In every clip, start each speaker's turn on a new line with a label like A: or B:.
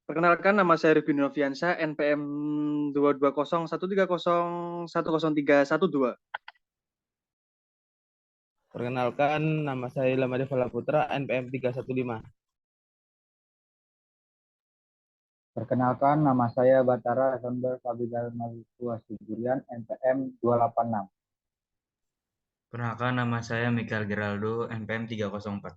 A: Perkenalkan, nama saya Rifki Noviansyah, NPM 22013010312.
B: Perkenalkan, nama saya Ilham Adi Putra, NPM 315.
C: Perkenalkan, nama saya Batara Alexander Fabidal Maztua Sigurian, NPM 286.
D: Perkenalkan, nama saya Michael Geraldo, NPM 304.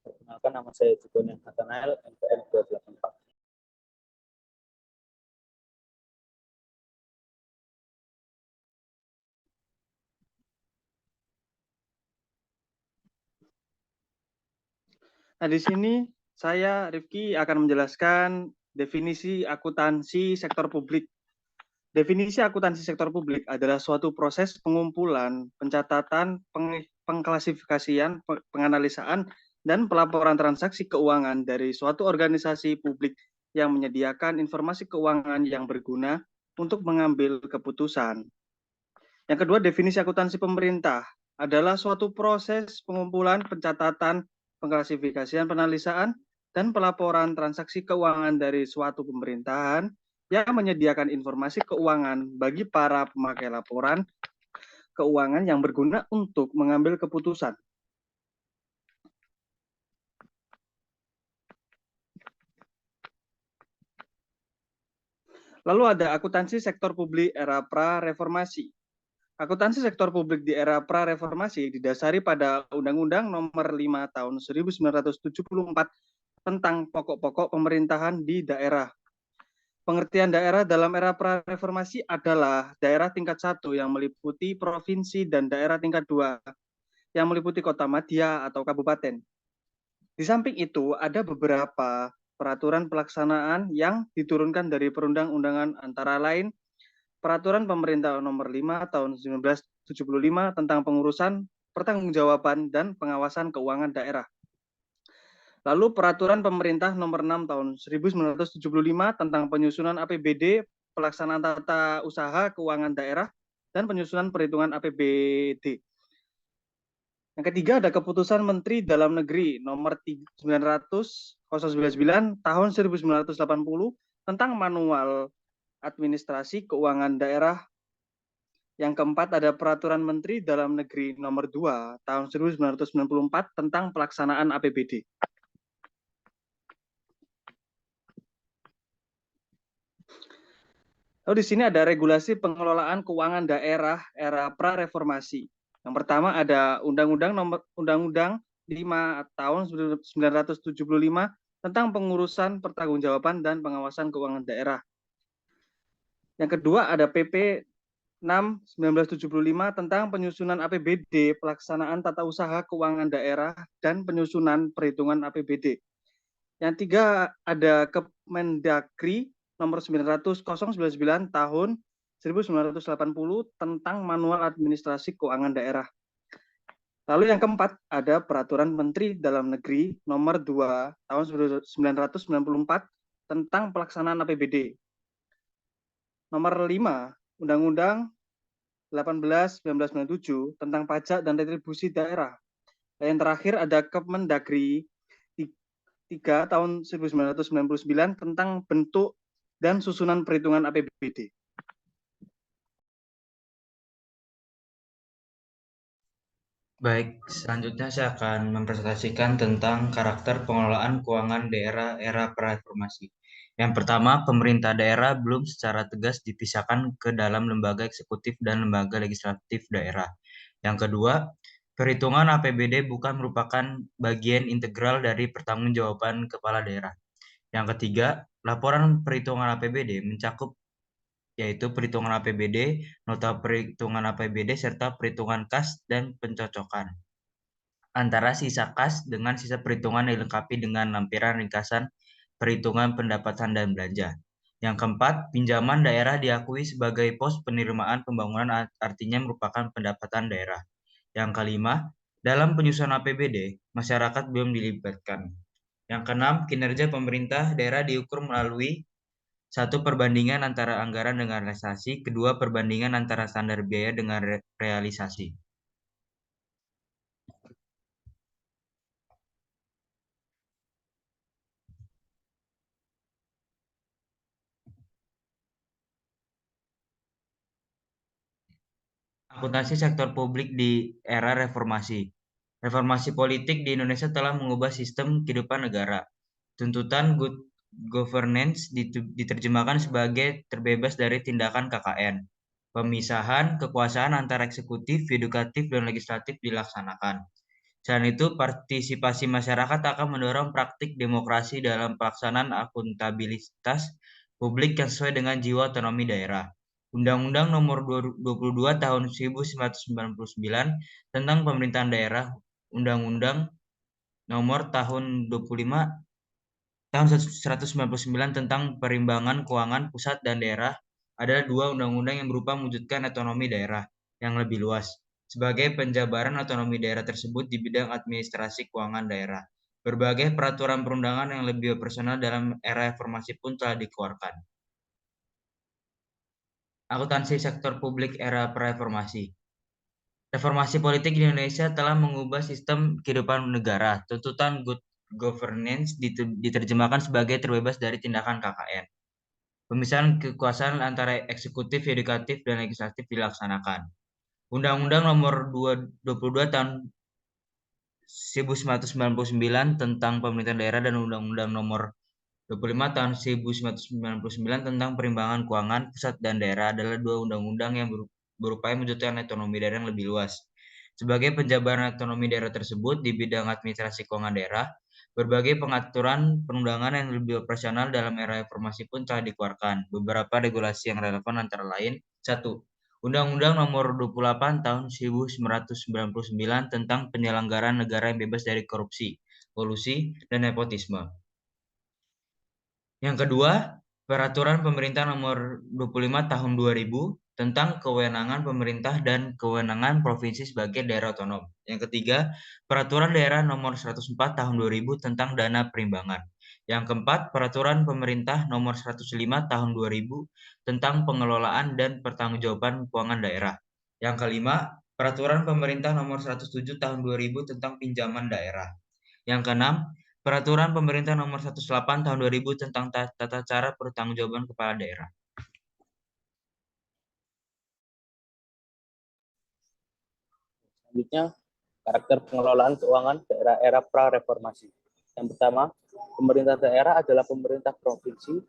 E: Perkenalkan, nama saya Cikonian Nathanael, NPM 284.
A: Nah, di sini saya, Rifki, akan menjelaskan definisi akuntansi sektor publik. Definisi akuntansi sektor publik adalah suatu proses pengumpulan, pencatatan, pengklasifikasian, penganalisaan, dan pelaporan transaksi keuangan dari suatu organisasi publik yang menyediakan informasi keuangan yang berguna untuk mengambil keputusan. Yang kedua, definisi akuntansi pemerintah adalah suatu proses pengumpulan, pencatatan, pengklasifikasian, penanalisaan, dan pelaporan transaksi keuangan dari suatu pemerintahan yang menyediakan informasi keuangan bagi para pemakai laporan keuangan yang berguna untuk mengambil keputusan. Lalu ada akuntansi sektor publik era pra-reformasi. Akuntansi sektor publik di era pra-reformasi didasari pada Undang-Undang Nomor 5 Tahun 1974 tentang pokok-pokok pemerintahan di daerah. Pengertian daerah dalam era pra-reformasi adalah daerah tingkat 1 yang meliputi provinsi dan daerah tingkat 2 yang meliputi kota madya atau kabupaten. Di samping itu, ada beberapa peraturan pelaksanaan yang diturunkan dari perundang-undangan, antara lain Peraturan Pemerintah Nomor 5 Tahun 1975 tentang pengurusan, pertanggungjawaban, dan pengawasan keuangan daerah. Lalu Peraturan Pemerintah Nomor 6 Tahun 1975 tentang penyusunan APBD, pelaksanaan tata usaha keuangan daerah, dan penyusunan perhitungan APBD. Yang ketiga ada Keputusan Menteri Dalam Negeri Nomor 999 Tahun 1980 tentang manual administrasi keuangan daerah. Yang keempat ada Peraturan Menteri Dalam Negeri Nomor 2 Tahun 1994 tentang pelaksanaan APBD. Lalu di sini ada regulasi pengelolaan keuangan daerah era pra-reformasi. Yang pertama ada Undang-Undang 5 Tahun 1975 tentang pengurusan, pertanggungjawaban, dan pengawasan keuangan daerah. Yang kedua ada PP 6 1975 tentang penyusunan APBD, pelaksanaan tata usaha keuangan daerah, dan penyusunan perhitungan APBD. Yang tiga ada Kemendagri Nomor 900/099 Tahun 1980 tentang manual administrasi keuangan daerah. Lalu yang keempat ada Peraturan Menteri Dalam Negeri Nomor 2 Tahun 1994 tentang pelaksanaan APBD. Nomor 5 Undang-Undang 18/1997 tentang pajak dan retribusi daerah. Yang terakhir ada Kemendagri 3 Tahun 1999 tentang bentuk dan susunan perhitungan APBD.
D: Baik, selanjutnya saya akan mempresentasikan tentang karakter pengelolaan keuangan daerah era pra-reformasi. Yang pertama, pemerintah daerah belum secara tegas dipisahkan ke dalam lembaga eksekutif dan lembaga legislatif daerah. Yang kedua, perhitungan APBD bukan merupakan bagian integral dari pertanggungjawaban kepala daerah. Yang ketiga, laporan perhitungan APBD mencakup yaitu perhitungan APBD, nota perhitungan APBD, serta perhitungan kas dan pencocokan antara sisa kas dengan sisa perhitungan dilengkapi dengan lampiran ringkasan perhitungan pendapatan dan belanja. Yang keempat, pinjaman daerah diakui sebagai pos penerimaan pembangunan, artinya merupakan pendapatan daerah. Yang kelima, dalam penyusunan APBD, masyarakat belum dilibatkan. Yang keenam, kinerja pemerintah daerah diukur melalui satu, perbandingan antara anggaran dengan realisasi. Kedua, perbandingan antara standar biaya dengan realisasi. akuntansi sektor publik di era reformasi. Reformasi politik di Indonesia telah mengubah sistem kehidupan negara. Tuntutan good governance diterjemahkan sebagai terbebas dari tindakan KKN. Pemisahan kekuasaan antara eksekutif, yudikatif, dan legislatif dilaksanakan. Selain itu, partisipasi masyarakat akan mendorong praktik demokrasi dalam pelaksanaan akuntabilitas publik yang sesuai dengan jiwa otonomi daerah. Undang-Undang Nomor 22 Tahun 1999 tentang Pemerintahan Daerah, Undang-Undang Nomor Tahun 25 Tahun 1999 tentang Perimbangan Keuangan Pusat dan Daerah adalah dua undang-undang yang berupa mewujudkan otonomi daerah yang lebih luas. Sebagai penjabaran otonomi daerah tersebut di bidang administrasi keuangan daerah, berbagai peraturan perundangan yang lebih operasional dalam era reformasi pun telah dikeluarkan. Akuntansi sektor publik era prareformasi. Reformasi politik di Indonesia telah mengubah sistem kehidupan negara. Tuntutan good governance diterjemahkan sebagai terbebas dari tindakan KKN. Pemisahan kekuasaan antara eksekutif, yudikatif, dan legislatif dilaksanakan. Undang-Undang Nomor 22 Tahun 1999 tentang Pemerintahan Daerah dan Undang-Undang Nomor 25 Tahun 1999 tentang Perimbangan Keuangan Pusat dan Daerah adalah dua undang-undang yang berupaya mewujudkan otonomi daerah yang lebih luas. Sebagai penjabaran otonomi daerah tersebut di bidang administrasi keuangan daerah, berbagai pengaturan perundangan yang lebih operasional dalam era reformasi pun telah dikeluarkan. Beberapa regulasi yang relevan antara lain: 1. Undang-Undang Nomor 28 Tahun 1999 tentang Penyelenggaraan Negara yang Bebas dari Korupsi, Kolusi, dan Nepotisme. Yang kedua, Peraturan Pemerintah Nomor 25 Tahun 2000 tentang kewenangan pemerintah dan kewenangan provinsi sebagai daerah otonom. Yang ketiga, Peraturan Daerah Nomor 104 Tahun 2000 tentang dana perimbangan. Yang keempat, Peraturan Pemerintah Nomor 105 Tahun 2000 tentang pengelolaan dan pertanggungjawaban keuangan daerah. Yang kelima, Peraturan Pemerintah Nomor 107 Tahun 2000 tentang pinjaman daerah. Yang keenam, Peraturan Pemerintah Nomor 108 Tahun 2000 tentang tata cara pertanggungjawaban kepala daerah.
E: Selanjutnya, karakter pengelolaan keuangan daerah era pra-reformasi. Yang pertama, pemerintah daerah adalah pemerintah provinsi,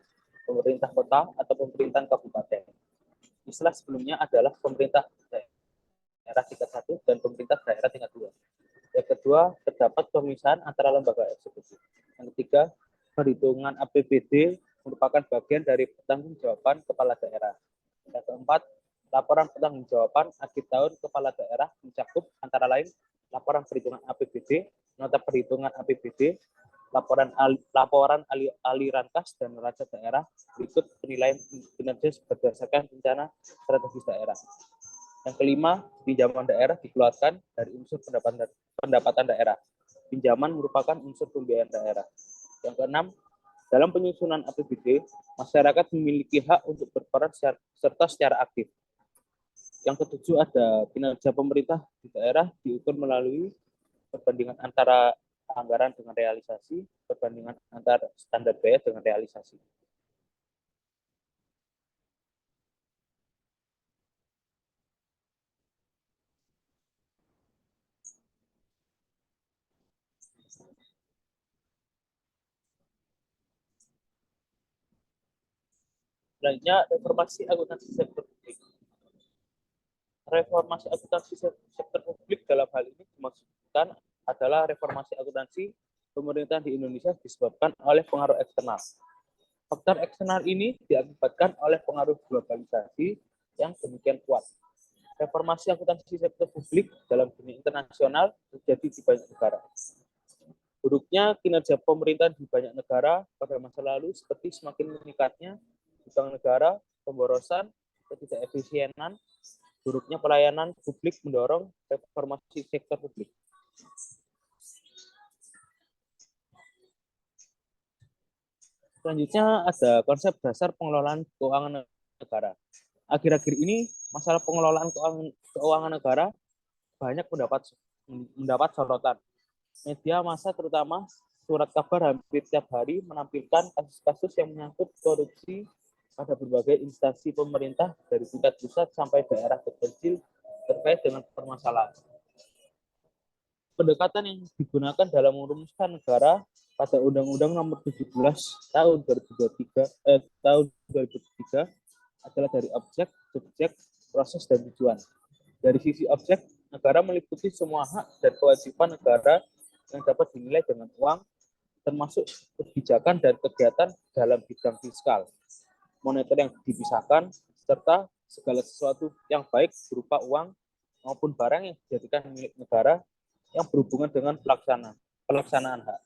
E: pemerintah kota, atau pemerintahan kabupaten. Istilah sebelumnya adalah pemerintah daerah tingkat 1 dan pemerintah daerah tingkat 2. Yang kedua, terdapat pemisahan antara lembaga eksekutif. Yang ketiga, perhitungan APBD merupakan bagian dari pertanggungjawaban kepala daerah. Yang keempat, laporan pertanggungjawaban akhir tahun kepala daerah mencakup antara lain laporan perhitungan APBD, nota perhitungan APBD, laporan aliran kas dan neraca daerah, berikut penilaian kinerja berdasarkan rencana strategis daerah. Yang kelima, pinjaman daerah dikeluarkan dari unsur pendapatan daerah. Pinjaman merupakan unsur pembiayaan daerah. Yang keenam, dalam penyusunan APBD, masyarakat memiliki hak untuk berperan serta secara aktif. Yang ketujuh, ada kinerja pemerintah di daerah diukur melalui perbandingan antara anggaran dengan realisasi, perbandingan antara standar biaya dengan realisasi. Selanjutnya, reformasi akuntansi sektor publik. Reformasi akuntansi sektor publik dalam hal ini dimaksudkan adalah reformasi akuntansi pemerintahan di Indonesia disebabkan oleh pengaruh eksternal. Faktor eksternal ini diakibatkan oleh pengaruh globalisasi yang demikian kuat. Reformasi akuntansi sektor publik dalam dunia internasional terjadi di banyak negara. Buruknya kinerja pemerintah di banyak negara pada masa lalu seperti semakin meningkatnya utang negara, pemborosan, ketidakefisienan, buruknya pelayanan publik mendorong reformasi sektor publik. Selanjutnya ada konsep dasar pengelolaan keuangan negara. Akhir-akhir ini masalah pengelolaan keuangan negara banyak mendapat sorotan. Media massa terutama surat kabar hampir tiap hari menampilkan kasus-kasus yang menyangkut korupsi pada berbagai instansi pemerintah dari tingkat pusat sampai daerah terpencil terkait dengan permasalahan. Pendekatan yang digunakan dalam merumuskan negara pada Undang-Undang Nomor 17 tahun 2003 adalah dari objek, subjek, proses, dan tujuan. Dari sisi objek, negara meliputi semua hak dan kewajiban negara yang dapat dinilai dengan uang, termasuk kebijakan dan kegiatan dalam bidang fiskal, moneter yang dipisahkan, serta segala sesuatu yang baik berupa uang maupun barang yang dijadikan milik negara yang berhubungan dengan pelaksanaan hak.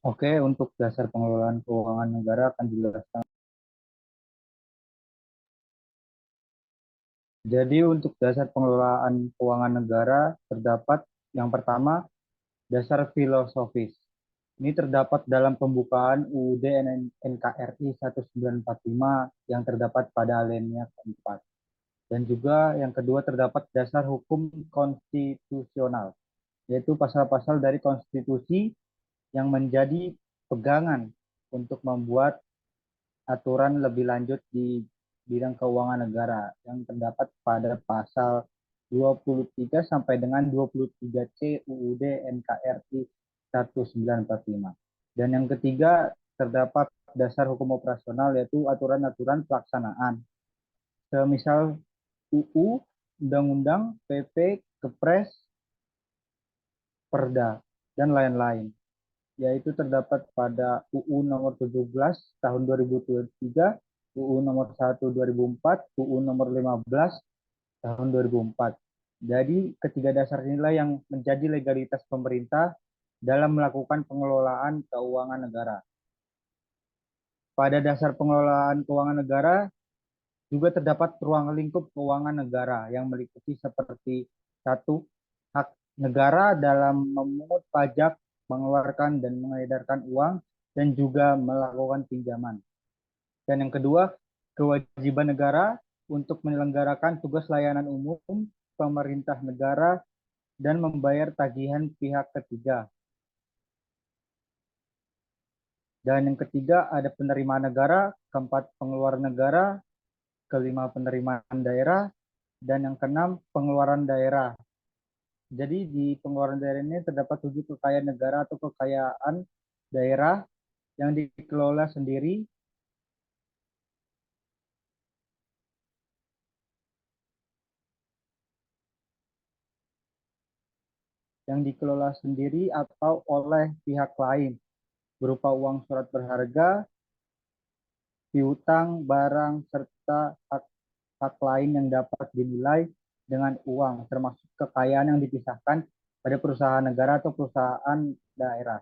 C: Oke, untuk dasar pengelolaan keuangan negara akan dijelaskan. Jadi untuk dasar pengelolaan keuangan negara terdapat yang pertama, dasar filosofis. Ini terdapat dalam pembukaan UUD NKRI 1945 yang terdapat pada alinea keempat. Dan juga yang kedua terdapat dasar hukum konstitusional, yaitu pasal-pasal dari konstitusi yang menjadi pegangan untuk membuat aturan lebih lanjut di bidang keuangan negara yang terdapat pada pasal 23 sampai dengan 23C UUD NKRI 1945. Dan yang ketiga terdapat dasar hukum operasional yaitu aturan-aturan pelaksanaan. Semisal UU, Undang-Undang, PP, Kepres, Perda, dan lain-lain. Yaitu terdapat pada UU nomor 17 tahun 2023, UU nomor 1 2004, UU nomor 15 tahun 2004. Jadi ketiga dasar inilah yang menjadi legalitas pemerintah dalam melakukan pengelolaan keuangan negara. Pada dasar pengelolaan keuangan negara juga terdapat ruang lingkup keuangan negara yang meliputi seperti satu, hak negara dalam memungut pajak, mengeluarkan dan mengedarkan uang, dan juga melakukan pinjaman. Dan yang kedua, kewajiban negara untuk menyelenggarakan tugas layanan umum, pemerintah negara, dan membayar tagihan pihak ketiga. Dan yang ketiga, ada penerimaan negara, keempat, pengeluaran negara, kelima, penerimaan daerah, dan yang keenam, pengeluaran daerah. Jadi di pengeluaran daerah ini terdapat 7 kekayaan negara atau kekayaan daerah yang dikelola sendiri atau oleh pihak lain berupa uang surat berharga, piutang, barang, serta hak lain yang dapat dinilai dengan uang, termasuk kekayaan yang dipisahkan pada perusahaan negara atau perusahaan daerah.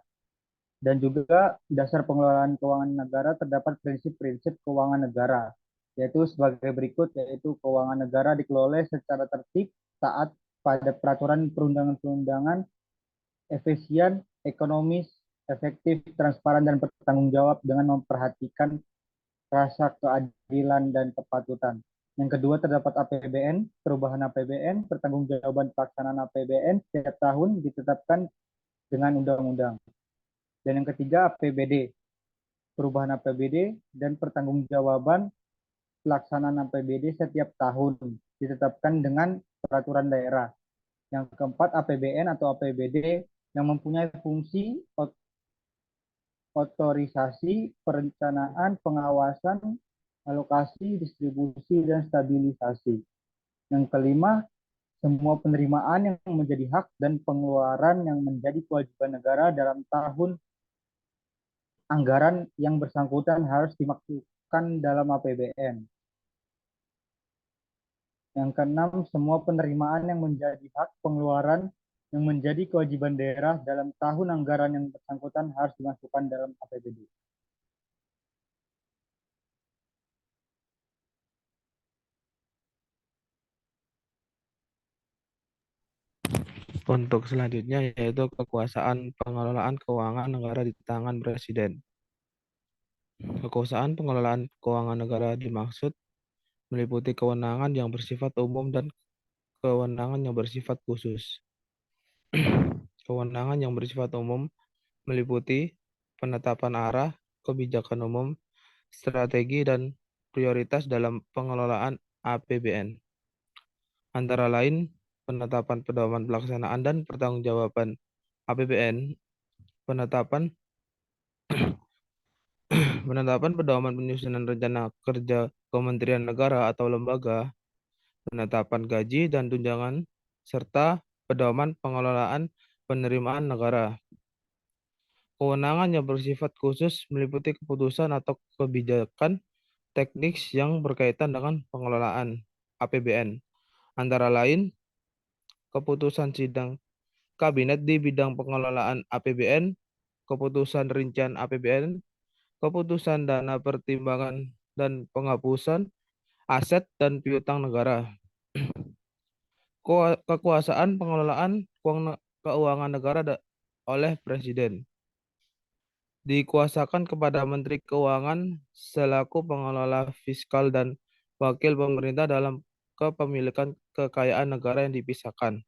C: Dan juga dasar pengelolaan keuangan negara terdapat prinsip-prinsip keuangan negara, yaitu sebagai berikut, yaitu keuangan negara dikelola secara tertib, taat pada peraturan perundang-undangan, efisien, ekonomis, efektif, transparan, dan bertanggung jawab dengan memperhatikan rasa keadilan dan kepatutan. Yang kedua terdapat APBN, perubahan APBN, pertanggungjawaban pelaksanaan APBN setiap tahun ditetapkan dengan undang-undang. Dan yang ketiga APBD, perubahan APBD dan pertanggungjawaban pelaksanaan APBD setiap tahun ditetapkan dengan peraturan daerah. Yang keempat APBN atau APBD yang mempunyai fungsi otorisasi, perencanaan, pengawasan, alokasi, distribusi, dan stabilisasi. Yang kelima, semua penerimaan yang menjadi hak dan pengeluaran yang menjadi kewajiban negara dalam tahun anggaran yang bersangkutan harus dimasukkan dalam APBN. Yang keenam, semua penerimaan yang menjadi hak pengeluaran yang menjadi kewajiban daerah dalam tahun anggaran yang bersangkutan harus dimasukkan dalam APBD.
B: Untuk selanjutnya yaitu kekuasaan pengelolaan keuangan negara di tangan Presiden. Kekuasaan pengelolaan keuangan negara dimaksud meliputi kewenangan yang bersifat umum dan kewenangan yang bersifat khusus. Kewenangan yang bersifat umum meliputi penetapan arah, kebijakan umum, strategi, dan prioritas dalam pengelolaan APBN. Antara lain, penetapan pedoman pelaksanaan dan pertanggungjawaban APBN, penetapan pedoman penyusunan rencana kerja kementerian negara atau lembaga, penetapan gaji dan tunjangan, serta pedoman pengelolaan penerimaan negara. Kewenangan yang bersifat khusus meliputi keputusan atau kebijakan teknis yang berkaitan dengan pengelolaan APBN. Antara lain, keputusan sidang kabinet di bidang pengelolaan APBN, keputusan rincian APBN, keputusan dana pertimbangan dan penghapusan aset dan piutang negara. Kekuasaan pengelolaan keuangan negara oleh Presiden dikuasakan kepada Menteri Keuangan selaku pengelola fiskal dan wakil pemerintah dalam kepemilikan kekayaan negara yang dipisahkan.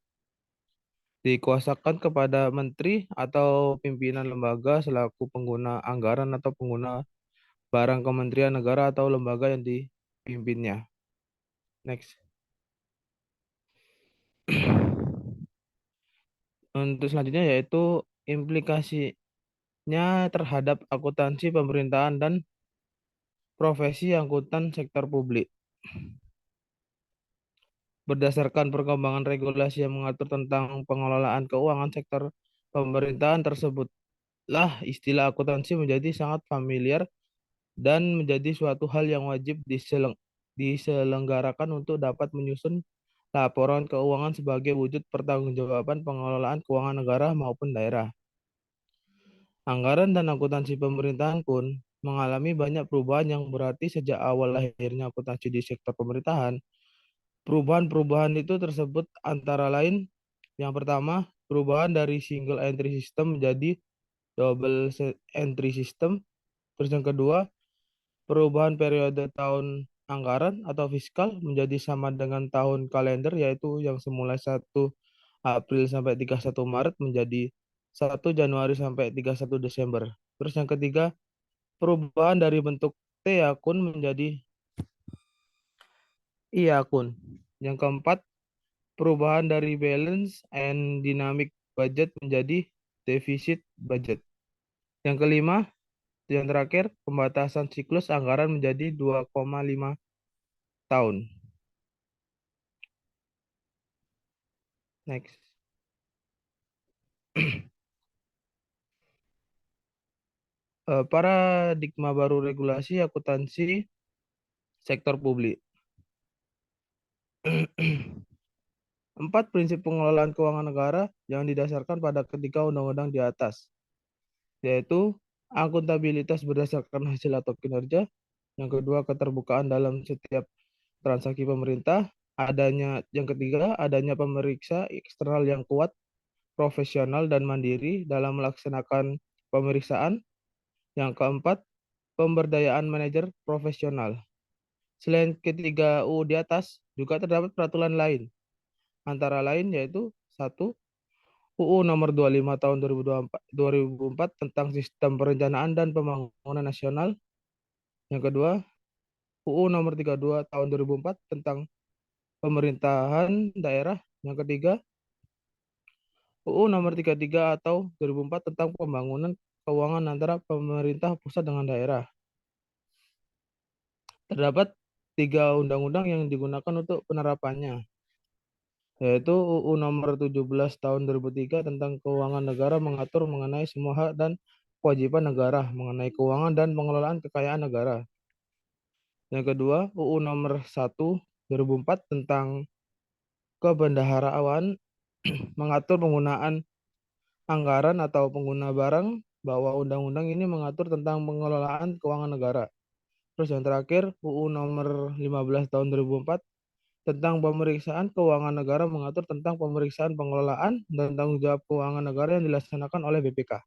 B: Dikuasakan kepada menteri atau pimpinan lembaga selaku pengguna anggaran atau pengguna barang kementerian negara atau lembaga yang dipimpinnya. Next. Untuk selanjutnya yaitu implikasinya terhadap akuntansi pemerintahan dan profesi akuntan sektor publik. Berdasarkan perkembangan regulasi yang mengatur tentang pengelolaan keuangan sektor pemerintahan tersebutlah istilah akuntansi menjadi sangat familiar dan menjadi suatu hal yang wajib diselenggarakan untuk dapat menyusun laporan keuangan sebagai wujud pertanggungjawaban pengelolaan keuangan negara maupun daerah. Anggaran dan akuntansi pemerintahan pun mengalami banyak perubahan yang berarti sejak awal lahirnya akuntansi di sektor pemerintahan. Perubahan-perubahan itu tersebut antara lain, yang pertama, perubahan dari single entry system menjadi double entry system. Terus yang kedua, perubahan periode tahun anggaran atau fiskal menjadi sama dengan tahun kalender, yaitu yang semula 1 April sampai 31 Maret menjadi 1 Januari sampai 31 Desember. Terus yang ketiga, perubahan dari bentuk T akun menjadi I akun. Yang keempat, perubahan dari balance and dynamic budget menjadi deficit budget. Yang kelima, yang terakhir, pembatasan siklus anggaran menjadi 2,5 tahun. Next. Paradigma baru regulasi akuntansi sektor publik. 4 prinsip pengelolaan keuangan negara yang didasarkan pada ketiga undang-undang di atas, yaitu akuntabilitas berdasarkan hasil atau kinerja, yang kedua keterbukaan dalam setiap transaksi pemerintah, yang ketiga adanya pemeriksa eksternal yang kuat, profesional dan mandiri dalam melaksanakan pemeriksaan, yang keempat pemberdayaan manajer profesional. Selain ketiga UU di atas, juga terdapat peraturan lain. Antara lain yaitu 1. UU Nomor 25 Tahun 2004 tentang Sistem Perencanaan dan Pembangunan Nasional. Yang kedua, UU Nomor 32 Tahun 2004 tentang Pemerintahan Daerah. Yang ketiga, UU Nomor 33 atau 2004 tentang Pembangunan Keuangan antara pemerintah pusat dengan daerah. Terdapat 3 undang-undang yang digunakan untuk penerapannya, yaitu UU Nomor 17 Tahun 2003 tentang Keuangan Negara mengatur mengenai semua hak dan kewajiban negara mengenai keuangan dan pengelolaan kekayaan negara. Yang kedua, UU Nomor 1 2004 tentang kebendaharaan mengatur penggunaan anggaran atau pengguna barang, bahwa undang-undang ini mengatur tentang pengelolaan keuangan negara. Terus yang terakhir, UU Nomor 15 Tahun 2004 tentang pemeriksaan keuangan negara mengatur tentang pemeriksaan pengelolaan dan tanggung jawab keuangan negara yang dilaksanakan oleh BPK.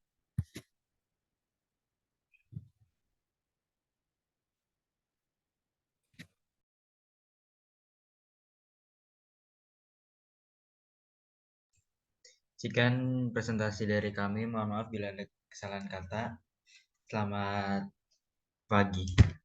D: Sekian presentasi dari kami. Mohon maaf bila ada kesalahan kata. Selamat pagi.